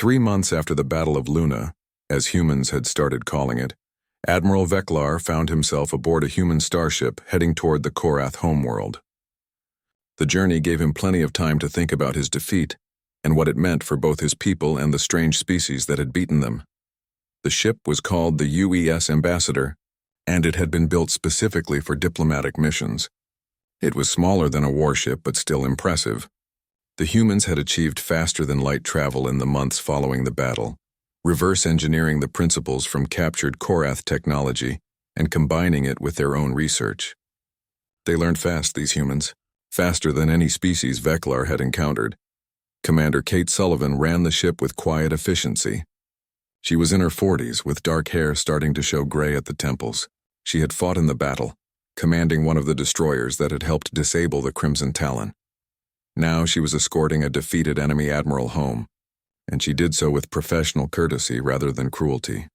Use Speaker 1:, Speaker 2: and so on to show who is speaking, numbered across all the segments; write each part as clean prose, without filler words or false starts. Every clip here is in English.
Speaker 1: 3 months after the Battle of Luna, as humans had started calling it, Admiral Veklar found himself aboard a human starship heading toward the Korath homeworld. The journey gave him plenty of time to think about his defeat and what it meant for both his people and the strange species that had beaten them. The ship was called the UES Ambassador, and it had been built specifically for diplomatic missions. It was smaller than a warship, but still impressive. The humans had achieved faster-than-light travel in the months following the battle, reverse engineering the principles from captured Korath technology and combining it with their own research. They learned fast, these humans, faster than any species Veklar had encountered. Commander Kate Sullivan ran the ship with quiet efficiency. She was in her 40s, with dark hair starting to show gray at the temples. She had fought in the battle, commanding one of the destroyers that had helped disable the Crimson Talon. Now she was escorting a defeated enemy admiral home, and she did so with professional courtesy rather than cruelty.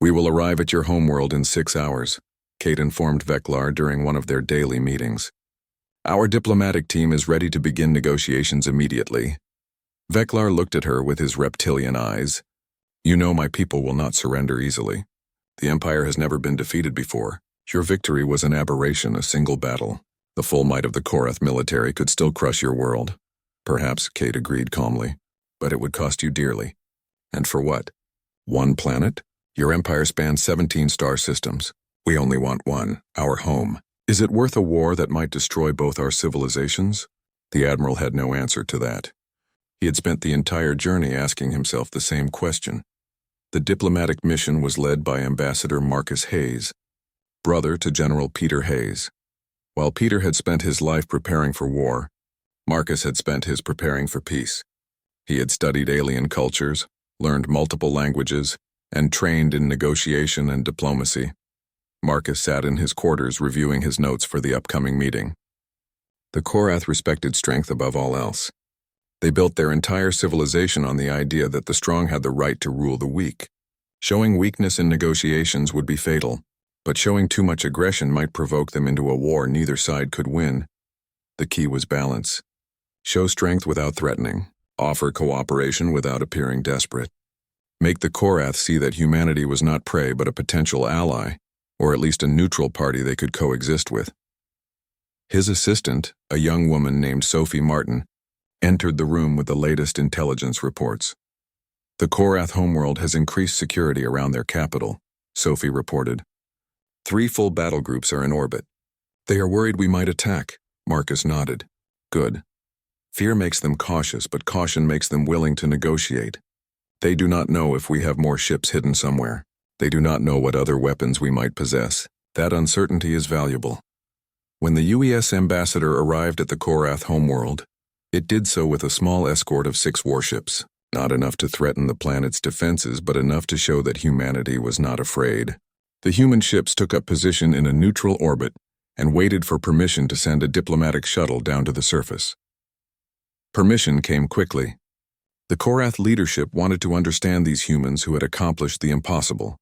Speaker 1: "We will arrive at your homeworld in 6 hours," Kate informed Veklar during one of their daily meetings. "Our diplomatic team is ready to begin negotiations immediately." Veklar looked at her with his reptilian eyes. "You know my people will not surrender easily. The Empire has never been defeated before. Your victory was an aberration, a single battle. The full might of the Korath military could still crush your world." "Perhaps," Kate agreed calmly, "but it would cost you dearly." "And for what? 1 planet? Your empire spans 17 star systems. We only want one, our home. Is it worth a war that might destroy both our civilizations?" The Admiral had no answer to that. He had spent the entire journey asking himself the same question. The diplomatic mission was led by Ambassador Marcus Hayes, brother to General Peter Hayes. While Peter had spent his life preparing for war, Marcus had spent his preparing for peace. He had studied alien cultures, learned multiple languages, and trained in negotiation and diplomacy. Marcus sat in his quarters reviewing his notes for the upcoming meeting. The Korath respected strength above all else. They built their entire civilization on the idea that the strong had the right to rule the weak. Showing weakness in negotiations would be fatal, but showing too much aggression might provoke them into a war neither side could win. The key was balance. Show strength without threatening. Offer cooperation without appearing desperate. Make the Korath see that humanity was not prey but a potential ally, or at least a neutral party they could coexist with. His assistant, a young woman named Sophie Martin, entered the room with the latest intelligence reports. "The Korath homeworld has increased security around their capital," Sophie reported. 3 full battle groups are in orbit. "They are worried we might attack," Marcus nodded. "Good. Fear makes them cautious, but caution makes them willing to negotiate. They do not know if we have more ships hidden somewhere. They do not know what other weapons we might possess. That uncertainty is valuable." When the UES ambassador arrived at the Korath homeworld, it did so with a small escort of 6 warships, not enough to threaten the planet's defenses, but enough to show that humanity was not afraid. The human ships took up position in a neutral orbit and waited for permission to send a diplomatic shuttle down to the surface. Permission came quickly. The Korath leadership wanted to understand these humans who had accomplished the impossible.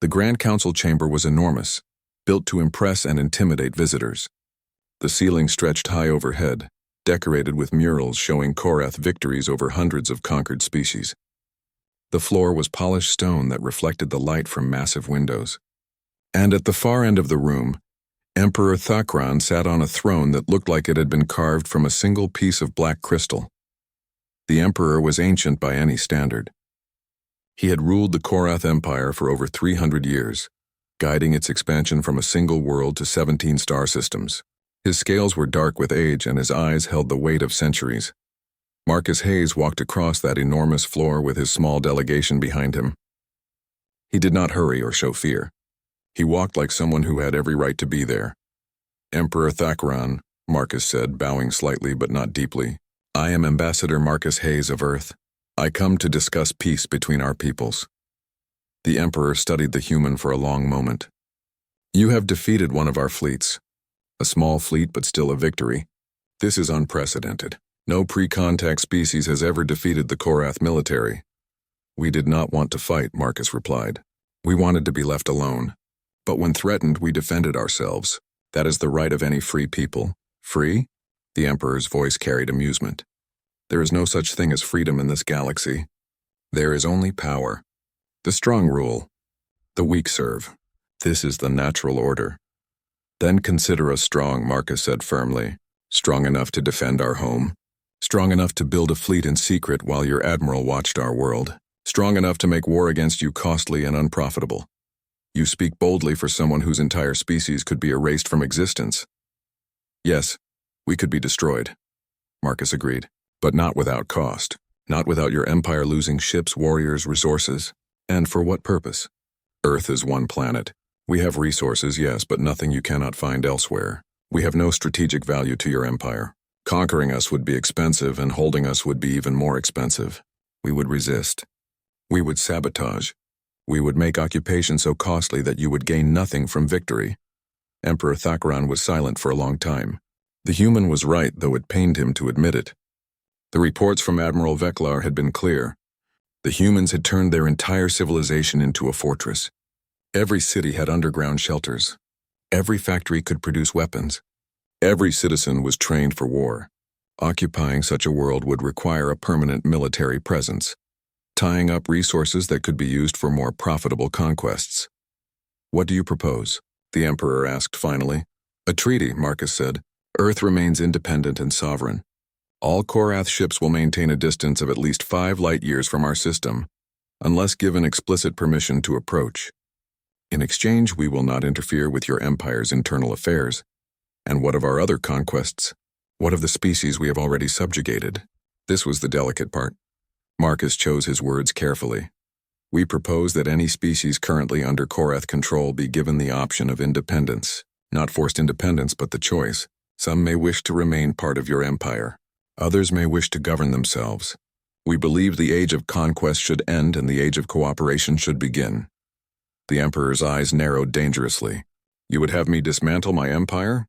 Speaker 1: The Grand Council chamber was enormous, built to impress and intimidate visitors. The ceiling stretched high overhead, decorated with murals showing Korath victories over hundreds of conquered species. The floor was polished stone that reflected the light from massive windows. And at the far end of the room, Emperor Thakran sat on a throne that looked like it had been carved from a single piece of black crystal. The emperor was ancient by any standard. He had ruled the Korath Empire for over 300 years, guiding its expansion from a single world to 17 star systems. His scales were dark with age and his eyes held the weight of centuries. Marcus Hayes walked across that enormous floor with his small delegation behind him. He did not hurry or show fear. He walked like someone who had every right to be there. "Emperor Thakran," Marcus said, bowing slightly but not deeply, "I am Ambassador Marcus Hayes of Earth. I come to discuss peace between our peoples." The Emperor studied the human for a long moment. "You have defeated one of our fleets. A small fleet, but still a victory. This is unprecedented. No pre-contact species has ever defeated the Korath military." "We did not want to fight," Marcus replied. "We wanted to be left alone. But when threatened, we defended ourselves. That is the right of any free people." "Free?" The Emperor's voice carried amusement. "There is no such thing as freedom in this galaxy. There is only power. The strong rule. The weak serve. This is the natural order. Then consider us strong, Marcus said firmly. Strong enough to defend our home. Strong enough to build a fleet in secret while your admiral watched our world. Strong enough to make war against you costly and unprofitable. You speak boldly for someone whose entire species could be erased from existence. Yes, we could be destroyed, Marcus agreed, but not without cost. Not without your empire losing ships, warriors, resources. And for what purpose? Earth is one planet. We have resources, yes, but nothing you cannot find elsewhere. We have no strategic value to your empire. Conquering us would be expensive, and holding us would be even more expensive. We would resist. We would sabotage. We would make occupation so costly that you would gain nothing from victory. Emperor Thakran was silent for a long time. The human was right, though it pained him to admit it. The reports from Admiral Veklar had been clear. The humans had turned their entire civilization into a fortress. Every city had underground shelters. Every factory could produce weapons. Every citizen was trained for war. Occupying such a world would require a permanent military presence, tying up resources that could be used for more profitable conquests. What do you propose? The Emperor asked finally. A treaty, Marcus said. Earth remains independent and sovereign. All Korath ships will maintain a distance of at least 5 light-years from our system, unless given explicit permission to approach. In exchange, we will not interfere with your empire's internal affairs. And what of our other conquests? What of the species we have already subjugated? This was the delicate part. Marcus chose his words carefully. We propose that any species currently under Korath control be given the option of independence. Not forced independence, but the choice. Some may wish to remain part of your empire. Others may wish to govern themselves. We believe the age of conquest should end and the age of cooperation should begin. The Emperor's eyes narrowed dangerously. You would have me dismantle my empire?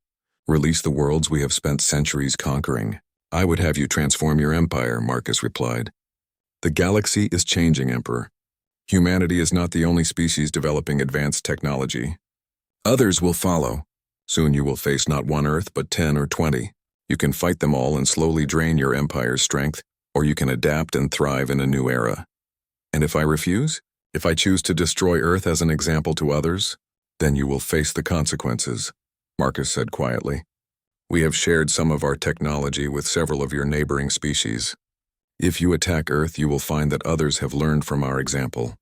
Speaker 1: Release the worlds we have spent centuries conquering. I would have you transform your empire, Marcus replied. The galaxy is changing, Emperor. Humanity is not the only species developing advanced technology. Others will follow. Soon you will face not one Earth, but 10 or 20. You can fight them all and slowly drain your empire's strength, or you can adapt and thrive in a new era. And if I refuse? If I choose to destroy Earth as an example to others? Then you will face the consequences, Marcus said quietly. We have shared some of our technology with several of your neighboring species. If you attack Earth, you will find that others have learned from our example.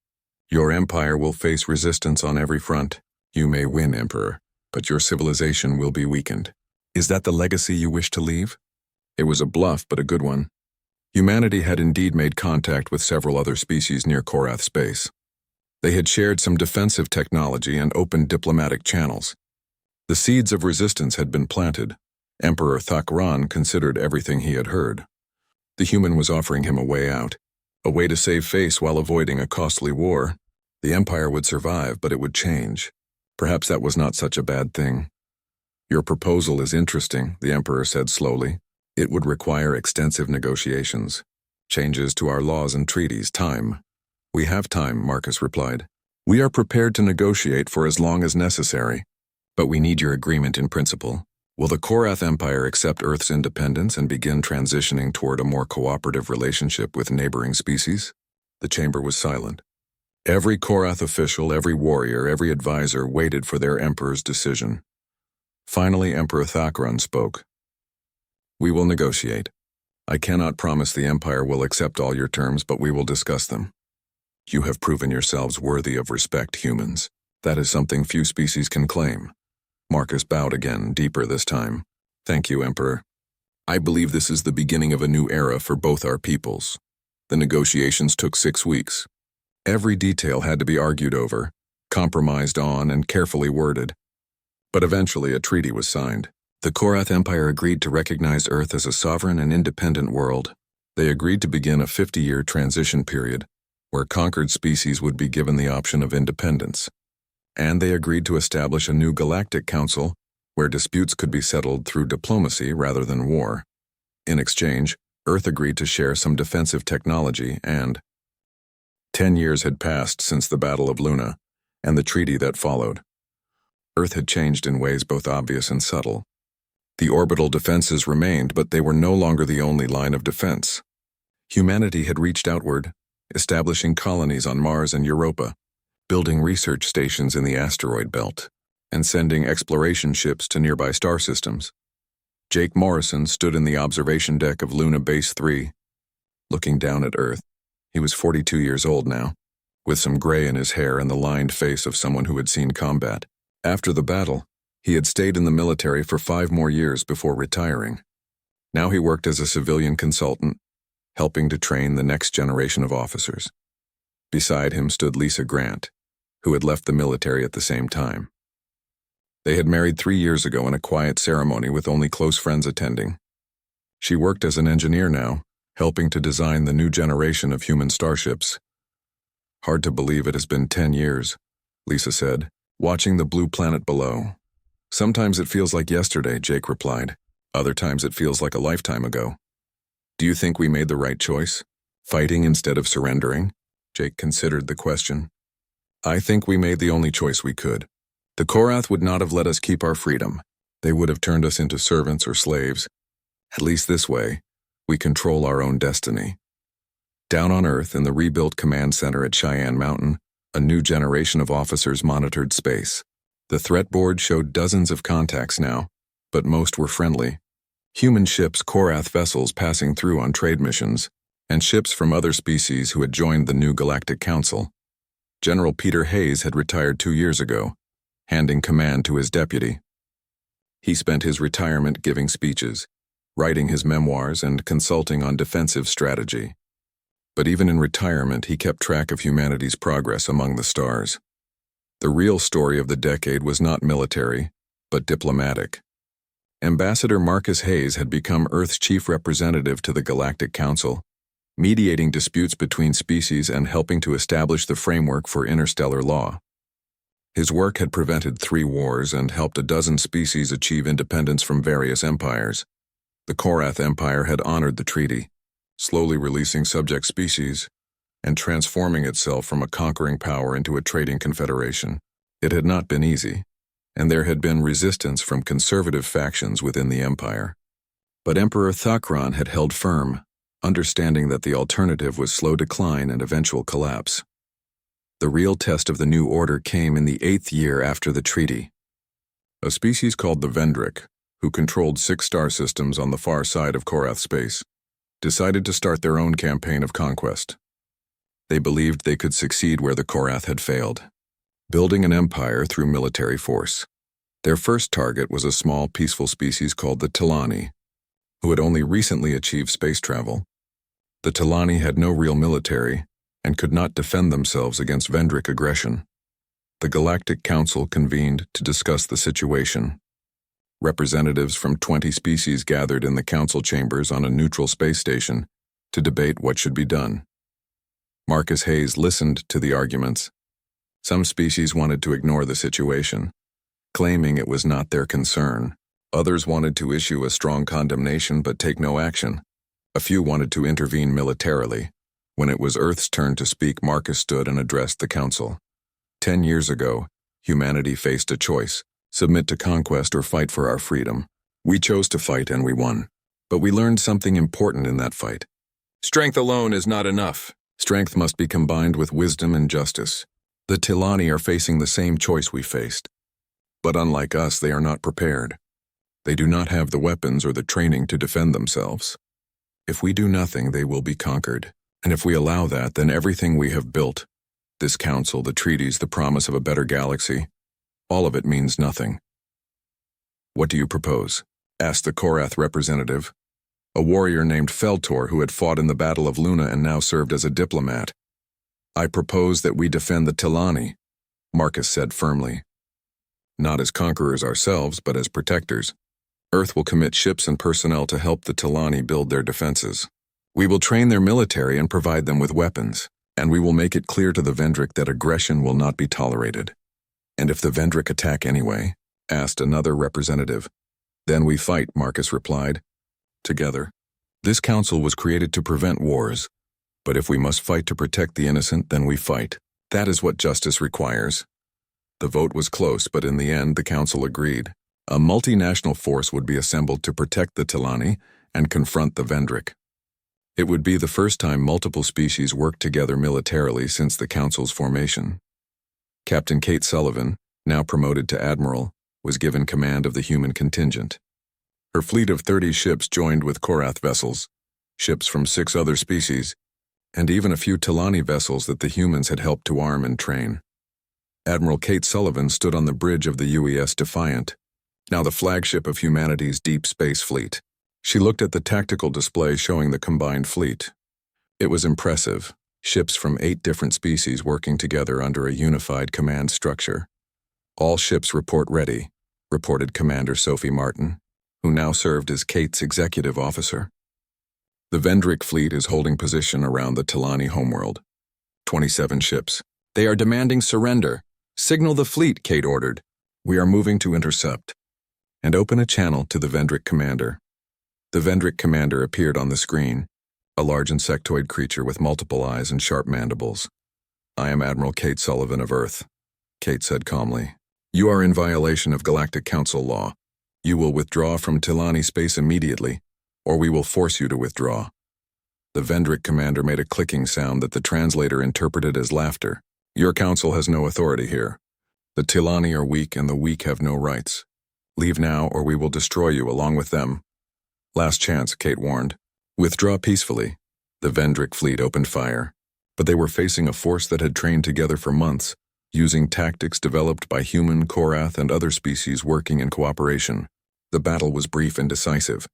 Speaker 1: Your empire will face resistance on every front. You may win, Emperor, but your civilization will be weakened. Is that the legacy you wish to leave? It was a bluff, but a good one. Humanity had indeed made contact with several other species near Korath space. They had shared some defensive technology and opened diplomatic channels. The seeds of resistance had been planted. Emperor Thakran considered everything he had heard. The human was offering him a way out, a way to save face while avoiding a costly war. The empire would survive, but it would change. Perhaps that was not such a bad thing. Your proposal is interesting, the Emperor said slowly. It would require extensive negotiations, changes to our laws and treaties, time. We have time, Marcus replied. We are prepared to negotiate for as long as necessary, but we need your agreement in principle. Will the Korath Empire accept Earth's independence and begin transitioning toward a more cooperative relationship with neighboring species? The chamber was silent. Every Korath official, every warrior, every advisor waited for their emperor's decision. Finally, Emperor Thakran spoke. We will negotiate. I cannot promise the Empire will accept all your terms, but we will discuss them. You have proven yourselves worthy of respect, humans. That is something few species can claim. Marcus bowed again, deeper this time. Thank you, Emperor. I believe this is the beginning of a new era for both our peoples. The negotiations took 6 weeks. Every detail had to be argued over, compromised on, and carefully worded. But eventually a treaty was signed. The Korath Empire agreed to recognize Earth as a sovereign and independent world. They agreed to begin a 50-year transition period, where conquered species would be given the option of independence. And they agreed to establish a new Galactic Council, where disputes could be settled through diplomacy rather than war. In exchange, Earth agreed to share some defensive technology and 10 years had passed since the Battle of Luna and the treaty that followed. Earth had changed in ways both obvious and subtle. The orbital defenses remained, but they were no longer the only line of defense. Humanity had reached outward, establishing colonies on Mars and Europa, building research stations in the asteroid belt, and sending exploration ships to nearby star systems. Jake Morrison stood in the observation deck of Luna Base 3, looking down at Earth. He was 42 years old now, with some gray in his hair and the lined face of someone who had seen combat. After the battle, he had stayed in the military for 5 more years before retiring. Now he worked as a civilian consultant, helping to train the next generation of officers. Beside him stood Lisa Grant, who had left the military at the same time. They had married 3 years ago in a quiet ceremony with only close friends attending. She worked as an engineer now, helping to design the new generation of human starships. "Hard to believe it has been 10 years, Lisa said, watching the blue planet below. "Sometimes it feels like yesterday," Jake replied. "Other times it feels like a lifetime ago." "Do you think we made the right choice? Fighting instead of surrendering?" Jake considered the question. "I think we made the only choice we could. The Korath would not have let us keep our freedom. They would have turned us into servants or slaves. At least this way, we control our own destiny." Down on Earth in the rebuilt command center at Cheyenne Mountain, a new generation of officers monitored space. The threat board showed dozens of contacts now, but most were friendly. Human ships, Korath vessels passing through on trade missions, and ships from other species who had joined the new Galactic Council. General Peter Hayes had retired 2 years ago, handing command to his deputy. He spent his retirement giving speeches, writing his memoirs, and consulting on defensive strategy. But even in retirement, he kept track of humanity's progress among the stars. The real story of the decade was not military, but diplomatic. Ambassador Marcus Hayes had become Earth's chief representative to the Galactic Council, mediating disputes between species and helping to establish the framework for interstellar law. His work had prevented 3 wars and helped a dozen species achieve independence from various empires. The Korath Empire had honored the treaty, slowly releasing subject species and transforming itself from a conquering power into a trading confederation. It had not been easy, and there had been resistance from conservative factions within the empire. But Emperor Thakran had held firm, understanding that the alternative was slow decline and eventual collapse. The real test of the new order came in the 8th year after the treaty. A species called the Vendrick, who controlled 6 star systems on the far side of Korath space, decided to start their own campaign of conquest. They believed they could succeed where the Korath had failed, building an empire through military force. Their first target was a small, peaceful species called the Talani, who had only recently achieved space travel. The Talani had no real military and could not defend themselves against Vendrick aggression. The Galactic Council convened to discuss the situation. Representatives from 20 species gathered in the council chambers on a neutral space station to debate what should be done. Marcus Hayes listened to the arguments. Some species wanted to ignore the situation, claiming it was not their concern. Others wanted to issue a strong condemnation but take no action. A few wanted to intervene militarily. When it was Earth's turn to speak, Marcus stood and addressed the council. 10 years ago, humanity faced a choice: submit to conquest or fight for our freedom. We chose to fight and we won. But we learned something important in that fight. Strength alone is not enough. Strength must be combined with wisdom and justice. The Tilani are facing the same choice we faced. But unlike us, they are not prepared. They do not have the weapons or the training to defend themselves. If we do nothing, they will be conquered. And if we allow that, then everything we have built, this council, the treaties, the promise of a better galaxy, all of it means nothing. "What do you propose?" asked the Korath representative, a warrior named Feltor who had fought in the Battle of Luna and now served as a diplomat. "I propose that we defend the Tilani," Marcus said firmly. "Not as conquerors ourselves, but as protectors. Earth will commit ships and personnel to help the Tilani build their defenses. We will train their military and provide them with weapons, and we will make it clear to the Vendrick that aggression will not be tolerated." "And if the Vendrick attack anyway?" asked another representative. "Then we fight," Marcus replied. "Together. This council was created to prevent wars, but if we must fight to protect the innocent, then we fight. That is what justice requires." The vote was close, but in the end, the council agreed. A multinational force would be assembled to protect the Tilani and confront the Vendrick. It would be the first time multiple species worked together militarily since the Council's formation. Captain Kate Sullivan, now promoted to Admiral, was given command of the human contingent. Her fleet of 30 ships joined with Korath vessels, ships from 6 other species, and even a few Tilani vessels that the humans had helped to arm and train. Admiral Kate Sullivan stood on the bridge of the UES Defiant, now the flagship of humanity's deep space fleet. She looked at the tactical display showing the combined fleet. It was impressive, ships from 8 different species working together under a unified command structure. All ships report ready, reported Commander Sophie Martin, who now served as Kate's executive officer. The Vendrick fleet is holding position around the Tilani homeworld. 27 ships. They are demanding surrender. Signal the fleet, Kate ordered. We are moving to intercept. And open a channel to the Vendrick commander. The Vendrick commander appeared on the screen, a large insectoid creature with multiple eyes and sharp mandibles. I am Admiral Kate Sullivan of Earth, Kate said calmly. You are in violation of Galactic Council law. You will withdraw from Tilani space immediately, or we will force you to withdraw. The Vendrick commander made a clicking sound that the translator interpreted as laughter. Your council has no authority here. The Tilani are weak and the weak have no rights. Leave now or we will destroy you along with them. Last chance, Kate warned. Withdraw peacefully. The Vendrick fleet opened fire, but they were facing a force that had trained together for months, using tactics developed by human, Korath, and other species working in cooperation. The battle was brief and decisive.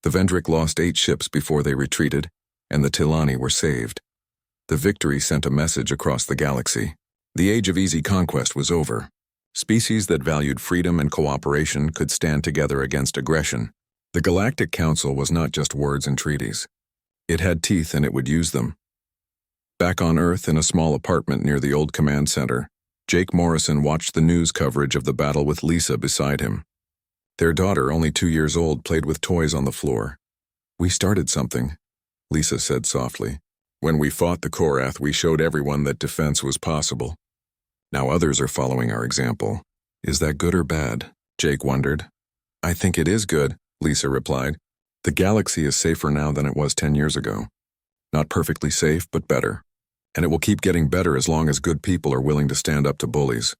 Speaker 1: The Vendrick lost 8 ships before they retreated, and the Tilani were saved. The victory sent a message across the galaxy. The age of easy conquest was over. Species that valued freedom and cooperation could stand together against aggression. The Galactic Council was not just words and treaties. It had teeth and it would use them. Back on Earth in a small apartment near the old command center, Jake Morrison watched the news coverage of the battle with Lisa beside him. Their daughter, only 2 years old, played with toys on the floor. We started something, Lisa said softly. When we fought the Korath, we showed everyone that defense was possible. Now others are following our example. Is that good or bad? Jake wondered. I think it is good, Lisa replied. The galaxy is safer now than it was 10 years ago. Not perfectly safe, but better. And it will keep getting better as long as good people are willing to stand up to bullies.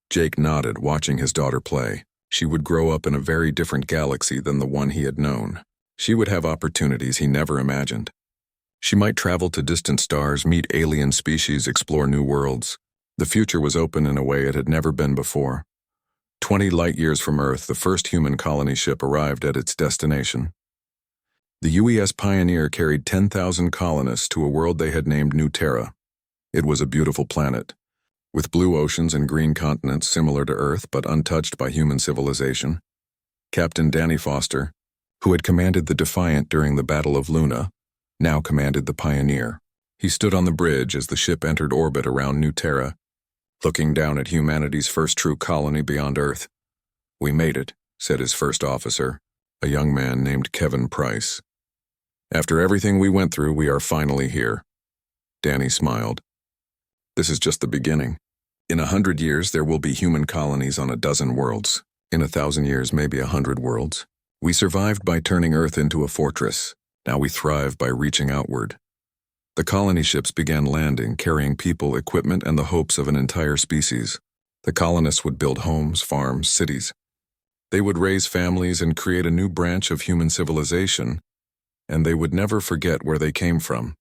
Speaker 1: Jake nodded, watching his daughter play. She would grow up in a very different galaxy than the one he had known. She would have opportunities he never imagined. She might travel to distant stars, meet alien species, explore new worlds. The future was open in a way it had never been before. 20 light-years from Earth, the first human colony ship arrived at its destination. The UES Pioneer carried 10,000 colonists to a world they had named New Terra. It was a beautiful planet, with blue oceans and green continents similar to Earth but untouched by human civilization. Captain Danny Foster, who had commanded the Defiant during the Battle of Luna, now commanded the Pioneer. He stood on the bridge as the ship entered orbit around New Terra, looking down at humanity's first true colony beyond Earth. We made it, said his first officer, a young man named Kevin Price. After everything we went through, we are finally here. Danny smiled. This is just the beginning. In 100 years, there will be human colonies on a dozen worlds. In 1,000 years, maybe 100 worlds. We survived by turning Earth into a fortress. Now we thrive by reaching outward. The colony ships began landing, carrying people, equipment, and the hopes of an entire species. The colonists would build homes, farms, cities. They would raise families and create a new branch of human civilization, and they would never forget where they came from.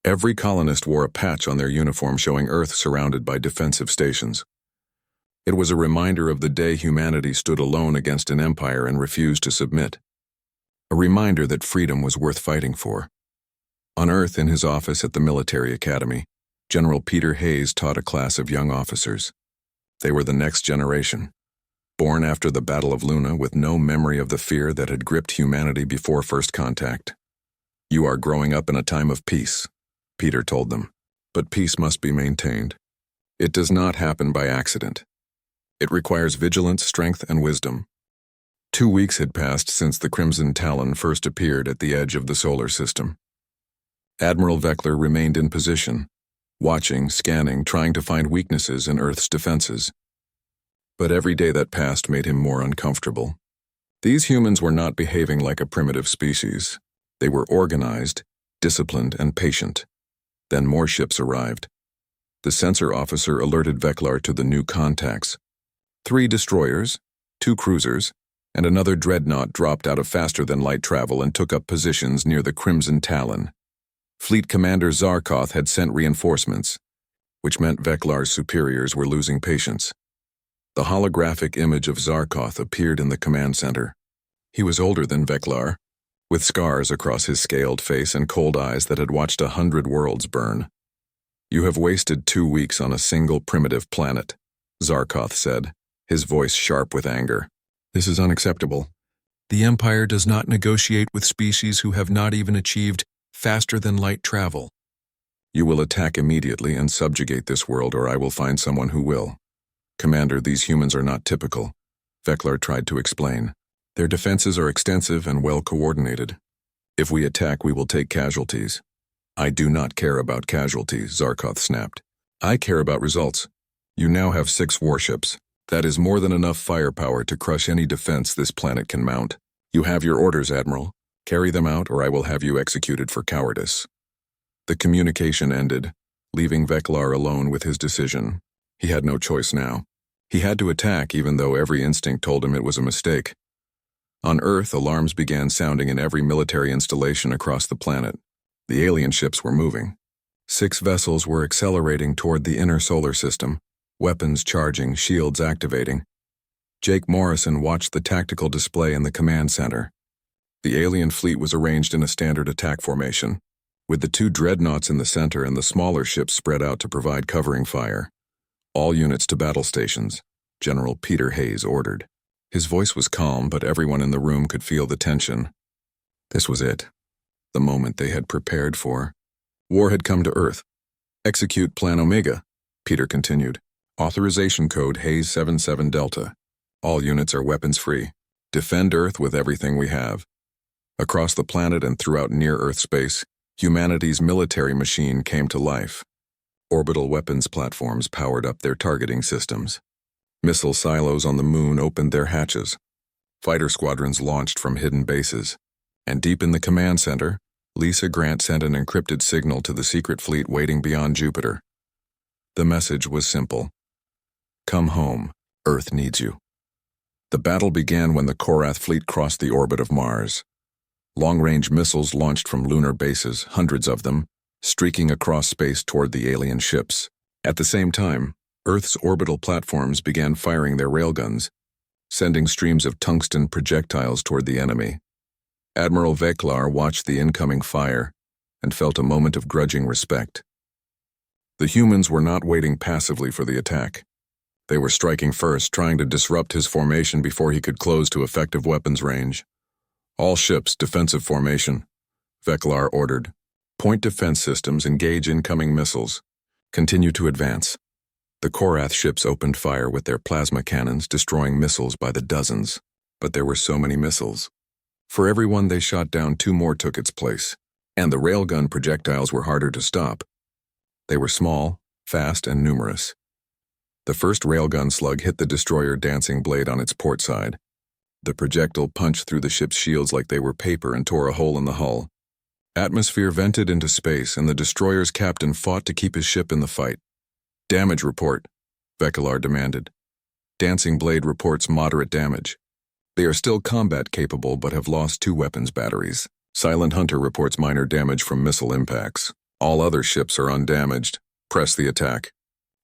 Speaker 1: Every colonist wore a patch on their uniform showing Earth surrounded by defensive stations. It was a reminder of the day humanity stood alone against an empire and refused to submit. A reminder that freedom was worth fighting for. On Earth, in his office at the military academy, General Peter Hayes taught a class of young officers. They were the next generation, born after the Battle of Luna with no memory of the fear that had gripped humanity before first contact. You are growing up in a time of peace, Peter told them, but peace must be maintained. It does not happen by accident. It requires vigilance, strength, and wisdom. 2 weeks had passed since the Crimson Talon first appeared at the edge of the solar system. Admiral Veckler remained in position, watching, scanning, trying to find weaknesses in Earth's defenses. But every day that passed made him more uncomfortable. These humans were not behaving like a primitive species. They were organized, disciplined, and patient. Then more ships arrived. The sensor officer alerted Veklar to the new contacts. 3 destroyers, 2 cruisers, and another dreadnought dropped out of faster-than-light travel and took up positions near the Crimson Talon. Fleet Commander Zarkoth had sent reinforcements, which meant Veklar's superiors were losing patience. The holographic image of Zarkoth appeared in the command center. He was older than Veklar, with scars across his scaled face and cold eyes that had watched 100 worlds burn. "You have wasted 2 weeks on a single primitive planet," Zarkoth said, his voice sharp with anger. "This is unacceptable. The Empire does not negotiate with species who have not even achieved faster-than-light travel. You will attack immediately and subjugate this world, or I will find someone who will." "Commander, these humans are not typical," Veklar tried to explain. "Their defenses are extensive and well-coordinated. If we attack, we will take casualties." "I do not care about casualties," Zarkoth snapped. "I care about results. You now have 6 warships. That is more than enough firepower to crush any defense this planet can mount. You have your orders, Admiral. Carry them out, or I will have you executed for cowardice." The communication ended, leaving Veklar alone with his decision. He had no choice now. He had to attack, even though every instinct told him it was a mistake. On Earth, alarms began sounding in every military installation across the planet. The alien ships were moving. 6 vessels were accelerating toward the inner solar system, weapons charging, shields activating. Jake Morrison watched the tactical display in the command center. The alien fleet was arranged in a standard attack formation, with the 2 dreadnoughts in the center and the smaller ships spread out to provide covering fire. "All units to battle stations," General Peter Hayes ordered. His voice was calm, but everyone in the room could feel the tension. This was it, the moment they had prepared for. War had come to Earth. "Execute Plan Omega," Peter continued. "Authorization code Hayes 77 Delta. All units are weapons-free. Defend Earth with everything we have." Across the planet and throughout near-Earth space, humanity's military machine came to life. Orbital weapons platforms powered up their targeting systems. Missile silos on the moon opened their hatches. Fighter squadrons launched from hidden bases. And deep in the command center, Lisa Grant sent an encrypted signal to the secret fleet waiting beyond Jupiter. The message was simple. "Come home. Earth needs you." The battle began when the Korath fleet crossed the orbit of Mars. Long-range missiles launched from lunar bases, hundreds of them, streaking across space toward the alien ships. At the same time, Earth's orbital platforms began firing their railguns, sending streams of tungsten projectiles toward the enemy. Admiral Veklar watched the incoming fire and felt a moment of grudging respect. The humans were not waiting passively for the attack. They were striking first, trying to disrupt his formation before he could close to effective weapons range. "All ships, defensive formation," Veklar ordered. "Point defense systems, engage incoming missiles. Continue to advance." The Korath ships opened fire with their plasma cannons, destroying missiles by the dozens. But there were so many missiles. For every one they shot down, 2 more took its place. And the railgun projectiles were harder to stop. They were small, fast, and numerous. The first railgun slug hit the destroyer dancing blade on its port side. The projectile punched through the ship's shields like they were paper and tore a hole in the hull. Atmosphere vented into space, and the destroyer's captain fought to keep his ship in the fight. "Damage report," Veklar demanded. Dancing Blade reports moderate damage. They are still combat capable but have lost 2 weapons batteries. Silent Hunter reports minor damage from missile impacts. All other ships are undamaged. Press the attack.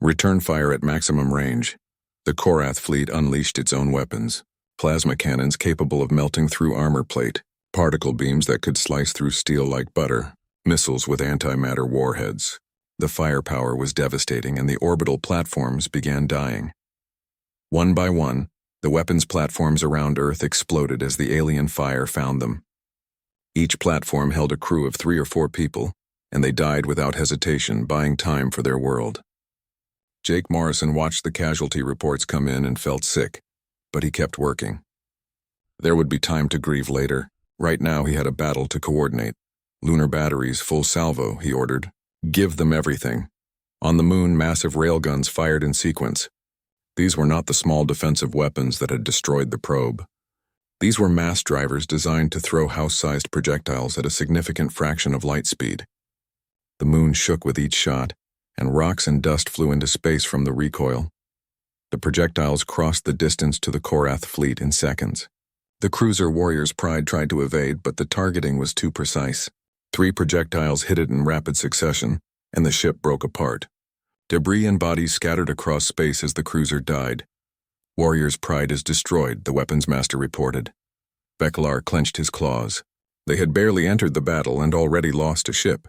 Speaker 1: Return fire at maximum range. The Korath fleet unleashed its own weapons. Plasma cannons capable of melting through armor plate. Particle beams that could slice through steel like butter. Missiles with antimatter warheads. The firepower was devastating, and the orbital platforms began dying. One by one, the weapons platforms around Earth exploded as the alien fire found them. Each platform held a crew of 3 or 4 people, and they died without hesitation, buying time for their world. Jake Morrison watched the casualty reports come in and felt sick, but he kept working. There would be time to grieve later. Right now he had a battle to coordinate. "Lunar batteries, full salvo," he ordered. "Give them everything." On the moon, massive railguns fired in sequence. These were not the small defensive weapons that had destroyed the probe. These were mass drivers designed to throw house-sized projectiles at a significant fraction of light speed. The moon shook with each shot, and rocks and dust flew into space from the recoil. The projectiles crossed the distance to the Korath fleet in seconds. The cruiser Warrior's Pride tried to evade, but the targeting was too precise. 3 projectiles hit it in rapid succession, and the ship broke apart. Debris and bodies scattered across space as the cruiser died. Warrior's Pride is destroyed, the weapons master reported. Veklar clenched his claws. They had barely entered the battle and already lost a ship.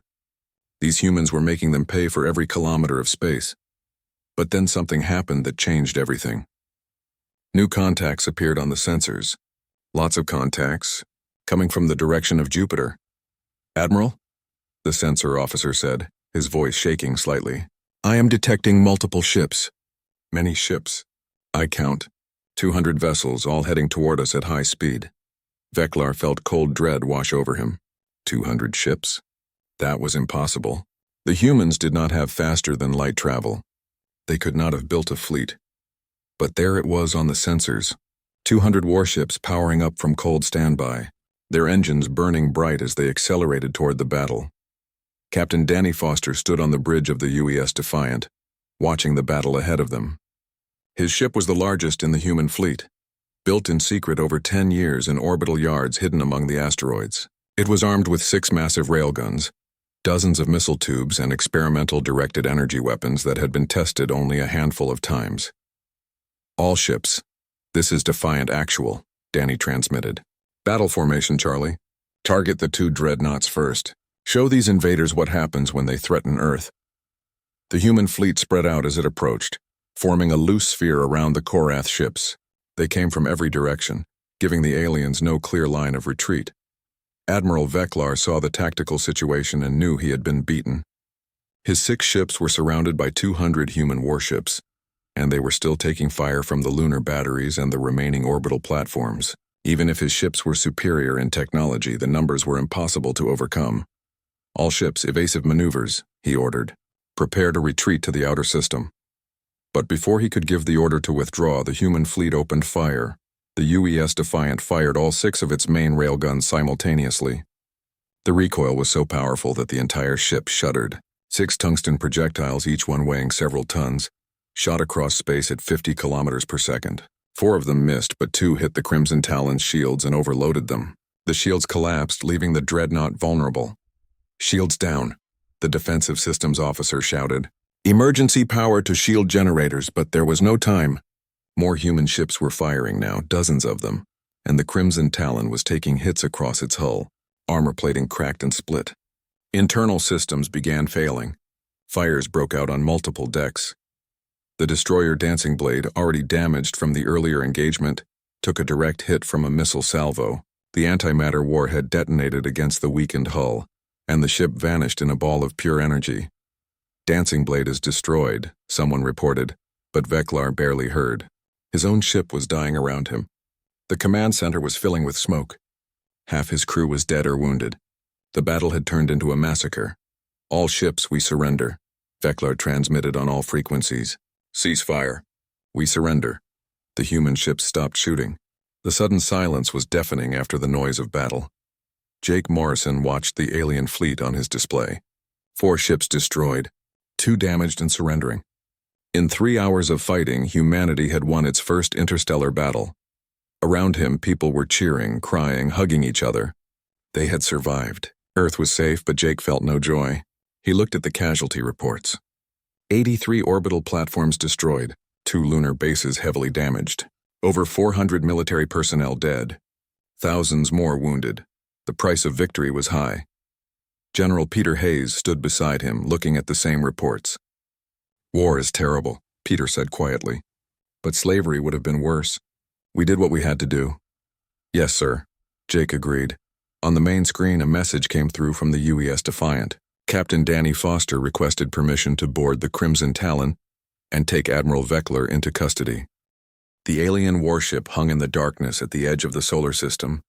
Speaker 1: These humans were making them pay for every kilometer of space. But then something happened that changed everything. New contacts appeared on the sensors. Lots of contacts, coming from the direction of Jupiter. "Admiral?" the sensor officer said, his voice shaking slightly. "I am detecting multiple ships." "Many ships. I count 200 vessels, all heading toward us at high speed." Veklar felt cold dread wash over him. 200 ships? That was impossible. The humans did not have faster-than-light travel. They could not have built a fleet. But there it was on the sensors. 200 warships powering up from cold standby, their engines burning bright as they accelerated toward the battle. Captain Danny Foster stood on the bridge of the UES Defiant, watching the battle ahead of them. His ship was the largest in the human fleet, built in secret over 10 years in orbital yards hidden among the asteroids. It was armed with 6 massive railguns, dozens of missile tubes, and experimental directed energy weapons that had been tested only a handful of times. "All ships. This is Defiant Actual," Danny transmitted. "Battle formation, Charlie. Target the 2 dreadnoughts first. Show these invaders what happens when they threaten Earth." The human fleet spread out as it approached, forming a loose sphere around the Korath ships. They came from every direction, giving the aliens no clear line of retreat. Admiral Veklar saw the tactical situation and knew he had been beaten. His 6 ships were surrounded by 200 human warships, and they were still taking fire from the lunar batteries and the remaining orbital platforms. Even if his ships were superior in technology, the numbers were impossible to overcome. "All ships, evasive maneuvers," he ordered. "Prepare to retreat to the outer system." But before he could give the order to withdraw, the human fleet opened fire. The UES Defiant fired all 6 of its main railguns simultaneously. The recoil was so powerful that the entire ship shuddered. 6 tungsten projectiles, each one weighing several tons, shot across space at 50 kilometers per second. 4 of them missed, but 2 hit the Crimson Talon's shields and overloaded them. The shields collapsed, leaving the dreadnought vulnerable. "Shields down," the defensive systems officer shouted. "Emergency power to shield generators," but there was no time. More human ships were firing now, dozens of them, and the Crimson Talon was taking hits across its hull. Armor plating cracked and split. Internal systems began failing. Fires broke out on multiple decks. The destroyer Dancing Blade, already damaged from the earlier engagement, took a direct hit from a missile salvo. The antimatter warhead detonated against the weakened hull, and the ship vanished in a ball of pure energy. "Dancing Blade is destroyed," someone reported, but Veklar barely heard. His own ship was dying around him. The command center was filling with smoke. Half his crew was dead or wounded. The battle had turned into a massacre. "All ships, we surrender," Veklar transmitted on all frequencies. "Cease fire. We surrender." The human ships stopped shooting. The sudden silence was deafening after the noise of battle. Jake Morrison watched the alien fleet on his display. 4 ships destroyed, 2 damaged and surrendering. In 3 hours of fighting, humanity had won its first interstellar battle. Around him, people were cheering, crying, hugging each other. They had survived. Earth was safe, but Jake felt no joy. He looked at the casualty reports. 83 orbital platforms destroyed, 2 lunar bases heavily damaged, over 400 military personnel dead, thousands more wounded. The price of victory was high. General Peter Hayes stood beside him, looking at the same reports. "War is terrible," Peter said quietly. "But slavery would have been worse. We did what we had to do." "Yes, sir," Jake agreed. On the main screen, a message came through from the UES Defiant. Captain Danny Foster requested permission to board the Crimson Talon and take Admiral Veklar into custody. The alien warship hung in the darkness at the edge of the solar system,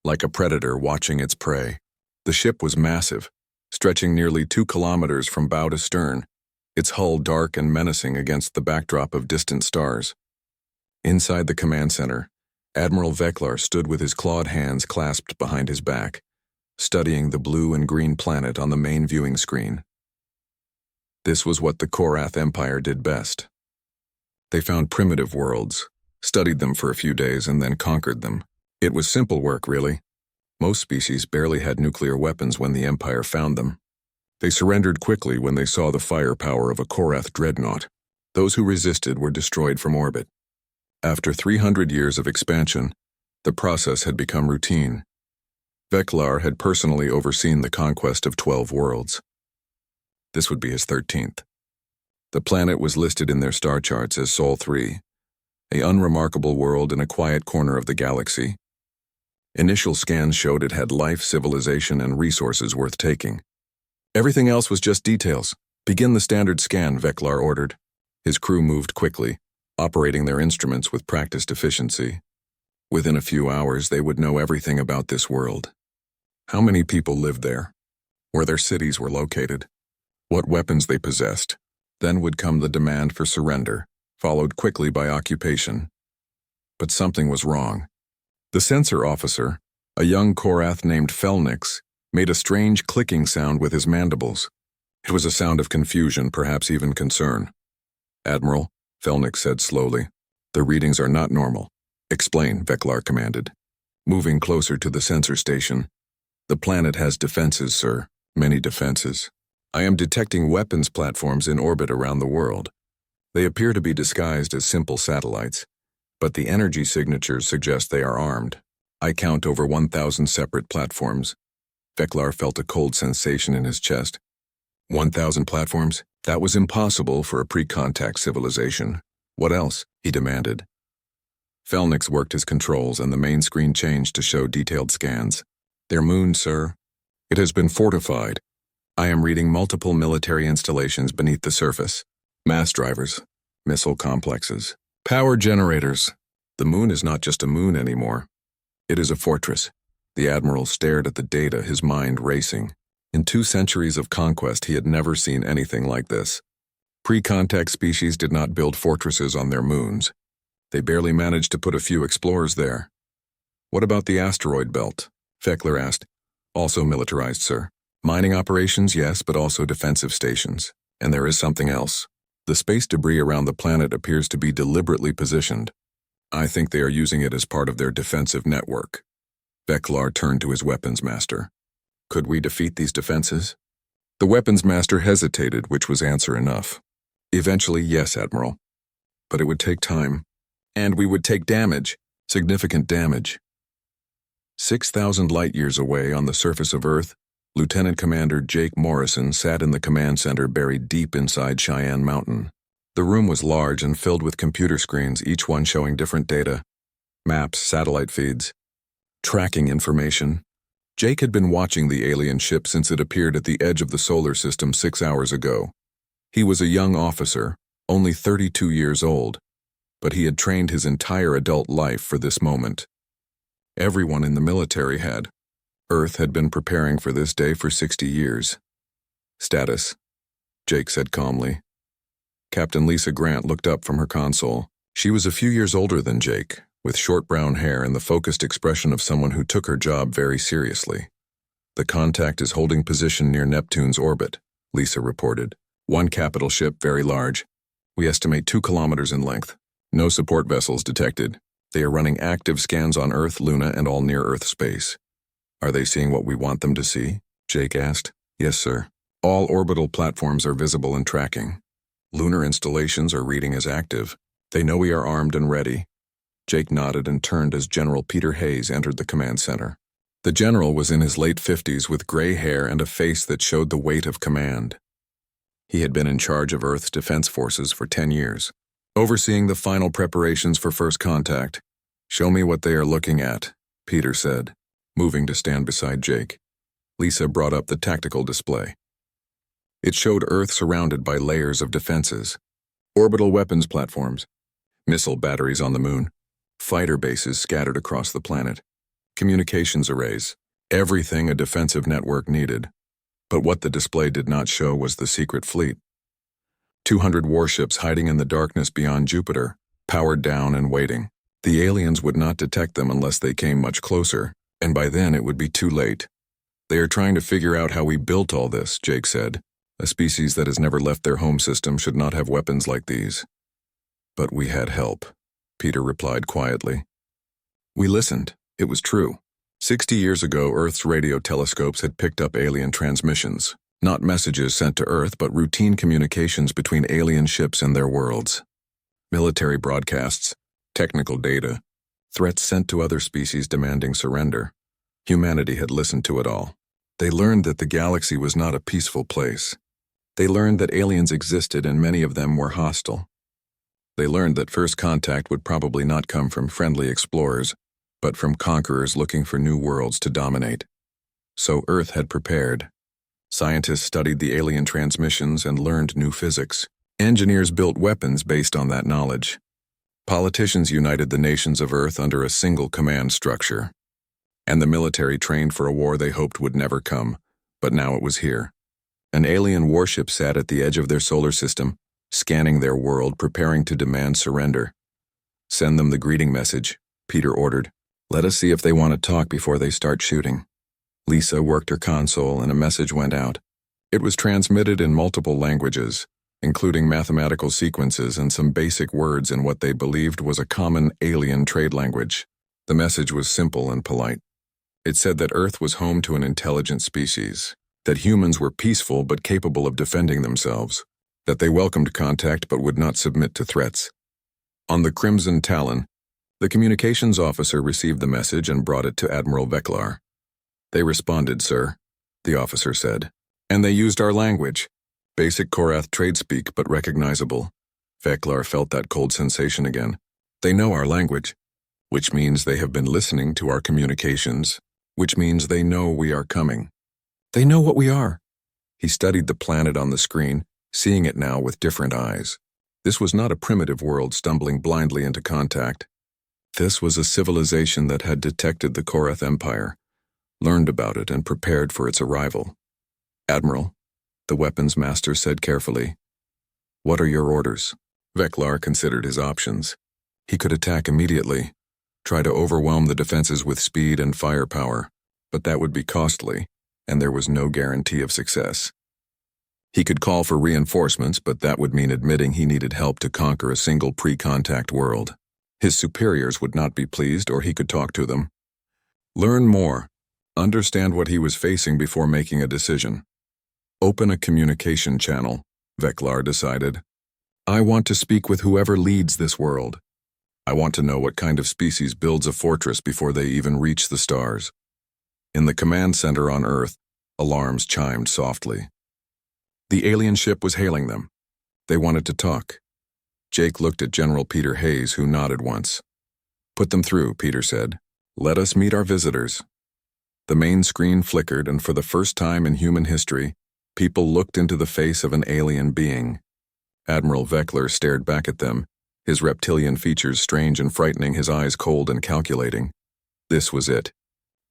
Speaker 1: like a predator watching its prey. The ship was massive, stretching nearly 2 kilometers from bow to stern, its hull dark and menacing against the backdrop of distant stars. Inside the command center, Admiral Veklar stood with his clawed hands clasped behind his back, studying the blue and green planet on the main viewing screen. This was what the Korath Empire did best. They found primitive worlds, studied them for a few days, and then conquered them. It was simple work, really. Most species barely had nuclear weapons when the Empire found them. They surrendered quickly when they saw the firepower of a Korath dreadnought. Those who resisted were destroyed from orbit. After 300 years of expansion, the process had become routine. Veklar had personally overseen the conquest of 12 worlds. This would be his 13th. The planet was listed in their star charts as Sol 3, an unremarkable world in a quiet corner of the galaxy. Initial scans showed it had life, civilization, and resources worth taking. Everything else was just details. Begin the standard scan, Veklar ordered. His crew moved quickly, operating their instruments with practiced efficiency. Within a few hours, they would know everything about this world. How many people lived there? Where their cities were located? What weapons they possessed? Then would come the demand for surrender, followed quickly by occupation. But something was wrong. The sensor officer, a young Korath named Felnix, made a strange clicking sound with his mandibles. It was a sound of confusion, perhaps even concern. "Admiral," Felnix said slowly, "the readings are not normal." "Explain," Veklar commanded. Moving closer to the sensor station. "The planet has defenses, sir. Many defenses. I am detecting weapons platforms in orbit around the world. They appear to be disguised as simple satellites, but the energy signatures suggest they are armed. I count over 1,000 separate platforms." Veklar felt a cold sensation in his chest. 1,000 platforms? That was impossible for a pre-contact civilization. "What else?" he demanded. Felnix worked his controls and the main screen changed to show detailed scans. "Their moon, sir. It has been fortified. I am reading multiple military installations beneath the surface. Mass drivers, missile complexes, power generators. The moon is not just a moon anymore. It is a fortress." The Admiral stared at the data, his mind racing. In 2 centuries of conquest, he had never seen anything like this. Pre-contact species did not build fortresses on their moons. They barely managed to put a few explorers there. "What about the asteroid belt?" Veklar asked. "Also militarized, sir. Mining operations, yes, but also defensive stations. And there is something else. The space debris around the planet appears to be deliberately positioned. I think they are using it as part of their defensive network." Veklar turned to his weapons master. "Could we defeat these defenses?" The weapons master hesitated, which was answer enough. "Eventually, yes, Admiral. But it would take time. And we would take damage, significant damage." 6,000 light-years away on the surface of Earth, Lieutenant Commander Jake Morrison sat in the command center buried deep inside Cheyenne Mountain. The room was large and filled with computer screens, each one showing different data: maps, satellite feeds, tracking information. Jake had been watching the alien ship since it appeared at the edge of the solar system 6 hours ago. He was a young officer, only 32 years old, but he had trained his entire adult life for this moment. Everyone in the military had. Earth had been preparing for this day for 60 years. "Status," Jake said calmly. Captain Lisa Grant looked up from her console. She was a few years older than Jake, with short brown hair and the focused expression of someone who took her job very seriously. "The contact is holding position near Neptune's orbit," Lisa reported. "One capital ship, very large. We estimate 2 kilometers in length. No support vessels detected. They are running active scans on Earth, Luna, and all near-Earth space." "Are they seeing what we want them to see?" Jake asked. "Yes, sir. All orbital platforms are visible and tracking. Lunar installations are reading as active. They know we are armed and ready." Jake nodded and turned as General Peter Hayes entered the command center. The general was in his late 50s with gray hair and a face that showed the weight of command. He had been in charge of Earth's defense forces for 10 years, overseeing the final preparations for first contact. "Show me what they are looking at," Peter said, moving to stand beside Jake. Lisa brought up the tactical display. It showed Earth surrounded by layers of defenses. Orbital weapons platforms, missile batteries on the moon, fighter bases scattered across the planet, communications arrays, everything a defensive network needed. But what the display did not show was the secret fleet. 200 warships hiding in the darkness beyond Jupiter, powered down and waiting. The aliens would not detect them unless they came much closer, and by then it would be too late. They are trying to figure out how we built all this, Jake said. A species that has never left their home system should not have weapons like these. But we had help, Peter replied quietly. We listened. It was true. 60 years ago, Earth's radio telescopes had picked up alien transmissions. Not messages sent to Earth, but routine communications between alien ships and their worlds. Military broadcasts, technical data, threats sent to other species demanding surrender. Humanity had listened to it all. They learned that the galaxy was not a peaceful place. They learned that aliens existed and many of them were hostile. They learned that first contact would probably not come from friendly explorers, but from conquerors looking for new worlds to dominate. So Earth had prepared. Scientists studied the alien transmissions and learned new physics. Engineers built weapons based on that knowledge. Politicians united the nations of Earth under a single command structure. And the military trained for a war they hoped would never come, but now it was here. An alien warship sat at the edge of their solar system, scanning their world, preparing to demand surrender. Send them the greeting message, Peter ordered. Let us see if they want to talk before they start shooting. Lisa worked her console and a message went out. It was transmitted in multiple languages, including mathematical sequences and some basic words in what they believed was a common alien trade language. The message was simple and polite. It said that Earth was home to an intelligent species, that humans were peaceful but capable of defending themselves, that they welcomed contact but would not submit to threats. On the Crimson Talon, the communications officer received the message and brought it to Admiral Veklar. They responded, sir, the officer said. And they used our language. Basic Korath tradespeak, but recognizable. Veklar felt that cold sensation again. They know our language, which means they have been listening to our communications, which means they know we are coming. They know what we are. He studied the planet on the screen, seeing it now with different eyes. This was not a primitive world stumbling blindly into contact. This was a civilization that had detected the Korath Empire, learned about it and prepared for its arrival. Admiral, the weapons master said carefully, what are your orders? Veklar considered his options. He could attack immediately, try to overwhelm the defenses with speed and firepower, but that would be costly, and there was no guarantee of success. He could call for reinforcements, but that would mean admitting he needed help to conquer a single pre-contact world. His superiors would not be pleased, or he could talk to them. Learn more. Understand what he was facing before making a decision. Open a communication channel, Veklar decided. I want to speak with whoever leads this world. I want to know what kind of species builds a fortress before they even reach the stars. In the command center on Earth, alarms chimed softly. The alien ship was hailing them. They wanted to talk. Jake looked at General Peter Hayes, who nodded once. Put them through, Peter said. Let us meet our visitors. The main screen flickered, and for the first time in human history, people looked into the face of an alien being. Admiral Veklar stared back at them, his reptilian features strange and frightening, his eyes cold and calculating. This was it.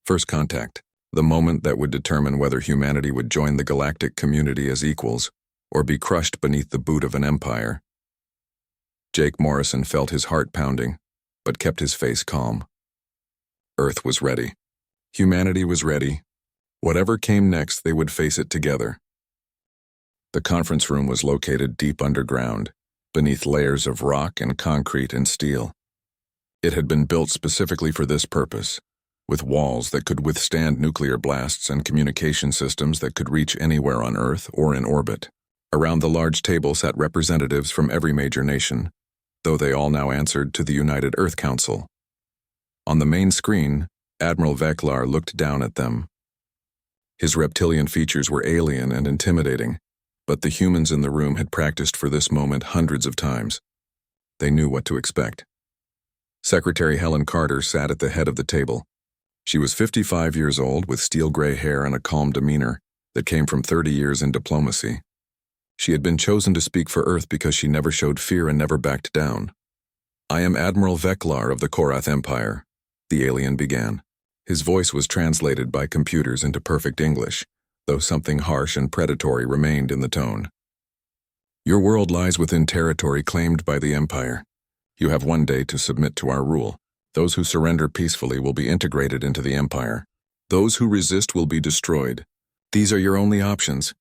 Speaker 1: First contact, the moment that would determine whether humanity would join the galactic community as equals or be crushed beneath the boot of an empire. Jake Morrison felt his heart pounding, but kept his face calm. Earth was ready. Humanity was ready. Whatever came next, they would face it together. The conference room was located deep underground, beneath layers of rock and concrete and steel. It had been built specifically for this purpose, with walls that could withstand nuclear blasts and communication systems that could reach anywhere on Earth or in orbit. Around the large table sat representatives from every major nation, though they all now answered to the United Earth Council. On the main screen, Admiral Veklar looked down at them. His reptilian features were alien and intimidating, but the humans in the room had practiced for this moment hundreds of times. They knew what to expect. Secretary Helen Carter sat at the head of the table. She was 55 years old, with steel-gray hair and a calm demeanor that came from 30 years in diplomacy. She had been chosen to speak for Earth because she never showed fear and never backed down. I am Admiral Veklar of the Korath Empire, the alien began. His voice was translated by computers into perfect English, though something harsh and predatory remained in the tone. Your world lies within territory claimed by the Empire. You have 1 day to submit to our rule. Those who surrender peacefully will be integrated into the Empire. Those who resist will be destroyed. These are your only options.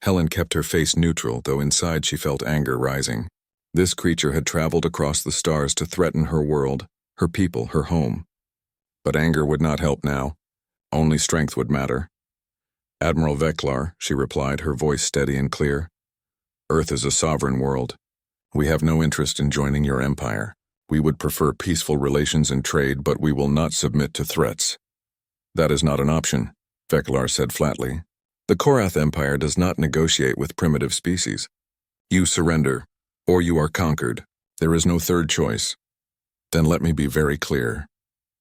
Speaker 1: Helen kept her face neutral, though inside she felt anger rising. This creature had traveled across the stars to threaten her world, her people, her home. But anger would not help now. Only strength would matter. Admiral Veklar, she replied, her voice steady and clear. Earth is a sovereign world. We have no interest in joining your empire. We would prefer peaceful relations and trade, but we will not submit to threats. That is not an option, Veklar said flatly. The Korath Empire does not negotiate with primitive species. You surrender, or you are conquered. There is no third choice. Then let me be very clear,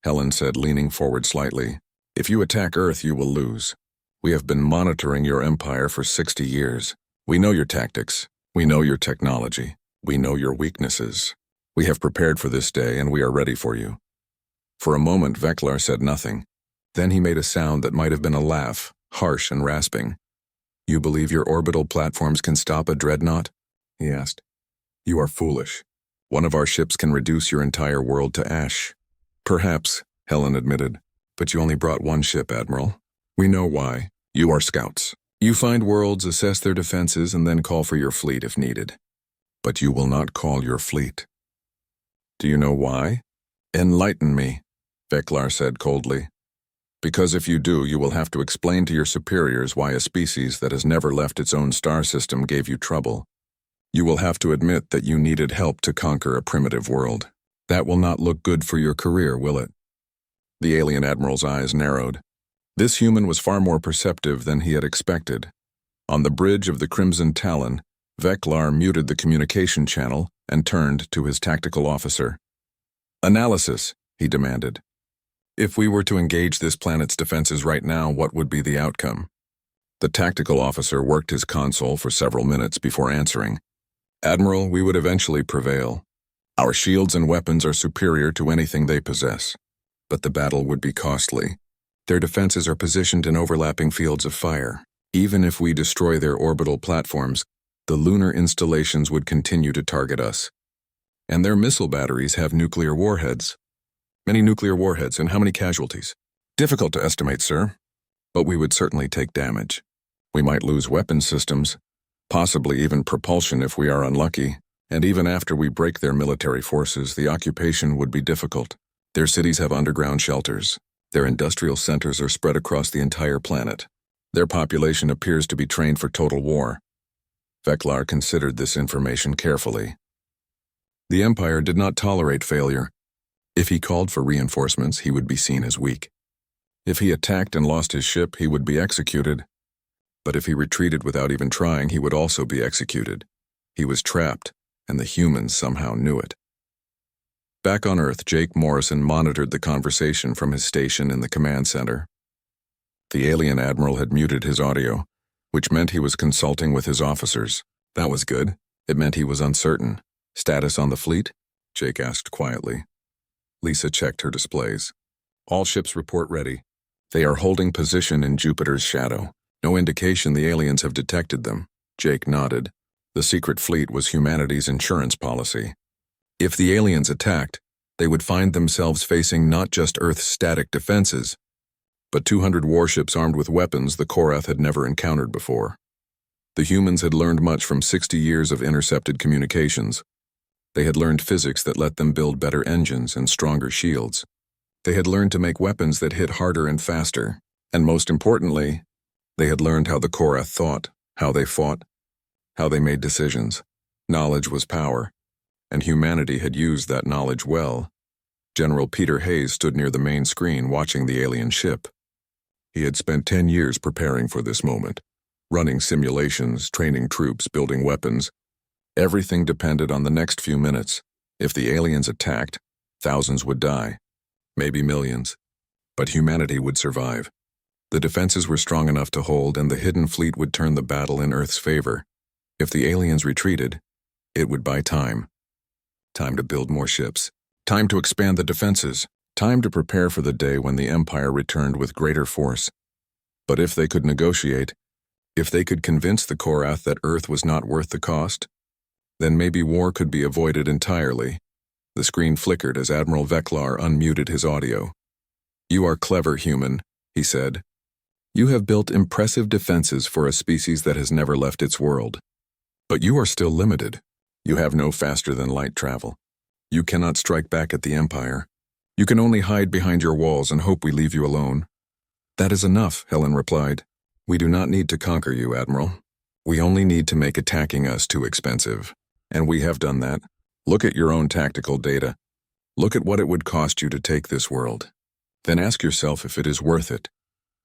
Speaker 1: Helen said, leaning forward slightly. If you attack Earth, you will lose. We have been monitoring your empire for 60 years. We know your tactics. We know your technology. We know your weaknesses. We have prepared for this day, and we are ready for you. For a moment, Veklar said nothing. Then he made a sound that might have been a laugh, harsh and rasping. You believe your orbital platforms can stop a dreadnought? He asked. You are foolish. One of our ships can reduce your entire world to ash. Perhaps, Helen admitted. But you only brought one ship, Admiral. We know why. You are scouts. You find worlds, assess their defenses, and then call for your fleet if needed. But you will not call your fleet. Do you know why? Enlighten me, Veklar said coldly. Because if you do, you will have to explain to your superiors why a species that has never left its own star system gave you trouble. You will have to admit that you needed help to conquer a primitive world. That will not look good for your career, will it? The alien admiral's eyes narrowed. This human was far more perceptive than he had expected. On the bridge of the Crimson Talon, Veklar muted the communication channel and turned to his tactical officer. Analysis, he demanded. If we were to engage this planet's defenses right now, what would be the outcome? The tactical officer worked his console for several minutes before answering. Admiral, we would eventually prevail. Our shields and weapons are superior to anything they possess. But the battle would be costly. Their defenses are positioned in overlapping fields of fire. Even if we destroy their orbital platforms, the lunar installations would continue to target us. And their missile batteries have nuclear warheads. Many nuclear warheads, and how many casualties? Difficult to estimate, sir. But we would certainly take damage. We might lose weapon systems, possibly even propulsion if we are unlucky. And even after we break their military forces, the occupation would be difficult. Their cities have underground shelters. Their industrial centers are spread across the entire planet. Their population appears to be trained for total war. Veklar considered this information carefully. The Empire did not tolerate failure. If he called for reinforcements, he would be seen as weak. If he attacked and lost his ship, he would be executed. But if he retreated without even trying, he would also be executed. He was trapped, and the humans somehow knew it. Back on Earth, Jake Morrison monitored the conversation from his station in the command center. The alien admiral had muted his audio, which meant he was consulting with his officers. That was good. It meant he was uncertain. Status on the fleet? Jake asked quietly. Lisa checked her displays. All ships report ready. They are holding position in Jupiter's shadow. No indication the aliens have detected them. Jake nodded. The secret fleet was humanity's insurance policy. If the aliens attacked, they would find themselves facing not just Earth's static defenses, but 200 warships armed with weapons the Korath had never encountered before. The humans had learned much from 60 years of intercepted communications. They had learned physics that let them build better engines and stronger shields. They had learned to make weapons that hit harder and faster. And most importantly, they had learned how the Korath thought, how they fought, how they made decisions. Knowledge was power, and humanity had used that knowledge well. General Peter Hayes stood near the main screen watching the alien ship. He had spent 10 years preparing for this moment, running simulations, training troops, building weapons. Everything depended on the next few minutes. If the aliens attacked, thousands would die, maybe millions. But humanity would survive. The defenses were strong enough to hold, and the hidden fleet would turn the battle in Earth's favor. If the aliens retreated, it would buy time. Time to build more ships. Time to expand the defenses. Time to prepare for the day when the Empire returned with greater force. But if they could negotiate, if they could convince the Korath that Earth was not worth the cost, then maybe war could be avoided entirely. The screen flickered as Admiral Veklar unmuted his audio. "You are clever, human," he said. "You have built impressive defenses for a species that has never left its world. But you are still limited. You have no faster-than-light travel. You cannot strike back at the Empire. You can only hide behind your walls and hope we leave you alone." "That is enough," Helen replied. "We do not need to conquer you, Admiral. We only need to make attacking us too expensive. And we have done that. Look at your own tactical data. Look at what it would cost you to take this world. Then ask yourself if it is worth it."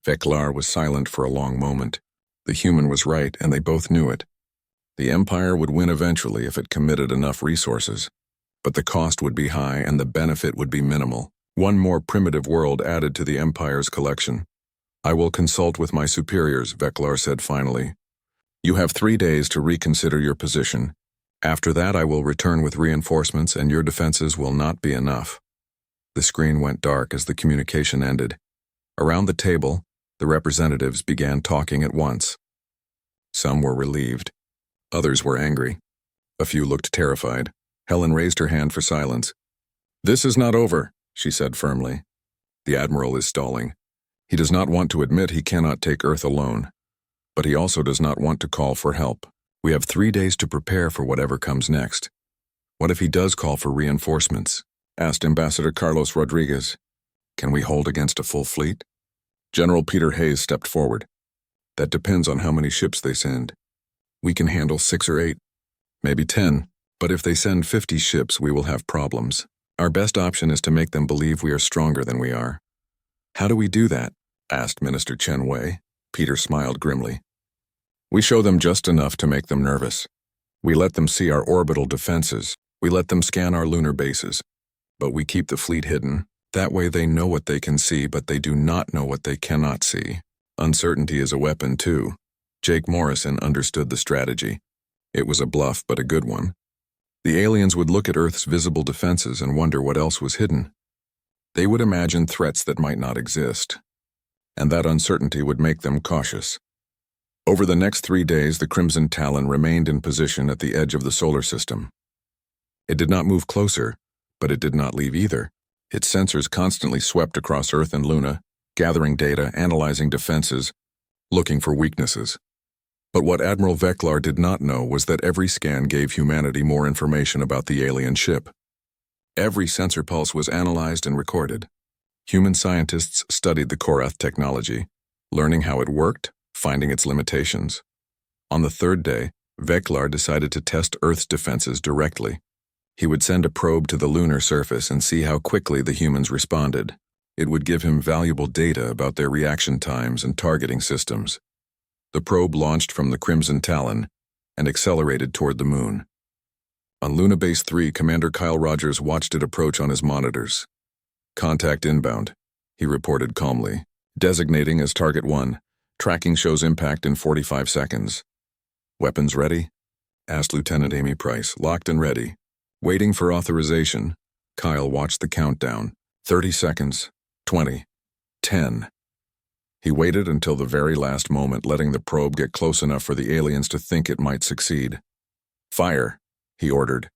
Speaker 1: Veklar was silent for a long moment. The human was right, and they both knew it. The Empire would win eventually if it committed enough resources. But the cost would be high and the benefit would be minimal. One more primitive world added to the Empire's collection. "I will consult with my superiors," Veklar said finally. "You have 3 days to reconsider your position. After that, I will return with reinforcements and your defenses will not be enough." The screen went dark as the communication ended. Around the table, the representatives began talking at once. Some were relieved. Others were angry. A few looked terrified. Helen raised her hand for silence. "This is not over," she said firmly. "The Admiral is stalling. He does not want to admit he cannot take Earth alone. But he also does not want to call for help. We have 3 days to prepare for whatever comes next." "What if he does call for reinforcements?" asked Ambassador Carlos Rodriguez. "Can we hold against a full fleet?" General Peter Hayes stepped forward. "That depends on how many ships they send. We can handle 6 or 8, maybe 10. But if they send 50 ships, we will have problems. Our best option is to make them believe we are stronger than we are." "How do we do that?" asked Minister Chen Wei. Peter smiled grimly. "We show them just enough to make them nervous. We let them see our orbital defenses. We let them scan our lunar bases. But we keep the fleet hidden. That way they know what they can see, but they do not know what they cannot see. Uncertainty is a weapon, too." Jake Morrison understood the strategy. It was a bluff, but a good one. The aliens would look at Earth's visible defenses and wonder what else was hidden. They would imagine threats that might not exist. And that uncertainty would make them cautious. Over the next 3 days, the Crimson Talon remained in position at the edge of the solar system. It did not move closer, but it did not leave either. Its sensors constantly swept across Earth and Luna, gathering data, analyzing defenses, looking for weaknesses. But what Admiral Veklar did not know was that every scan gave humanity more information about the alien ship. Every sensor pulse was analyzed and recorded. Human scientists studied the Korath technology, learning how it worked, finding its limitations. On the 3rd day, Veklar decided to test Earth's defenses directly. He would send a probe to the lunar surface and see how quickly the humans responded. It would give him valuable data about their reaction times and targeting systems. The probe launched from the Crimson Talon and accelerated toward the moon. On Luna Base 3, Commander Kyle Rogers watched it approach on his monitors. "Contact inbound," he reported calmly, designating as Target 1. "Tracking shows impact in 45 seconds. "Weapons ready?" asked Lieutenant Amy Price. "Locked and ready." Waiting for authorization, Kyle watched the countdown. 30 seconds. 20. 10. He waited until the very last moment, letting the probe get close enough for the aliens to think it might succeed. "Fire," he ordered.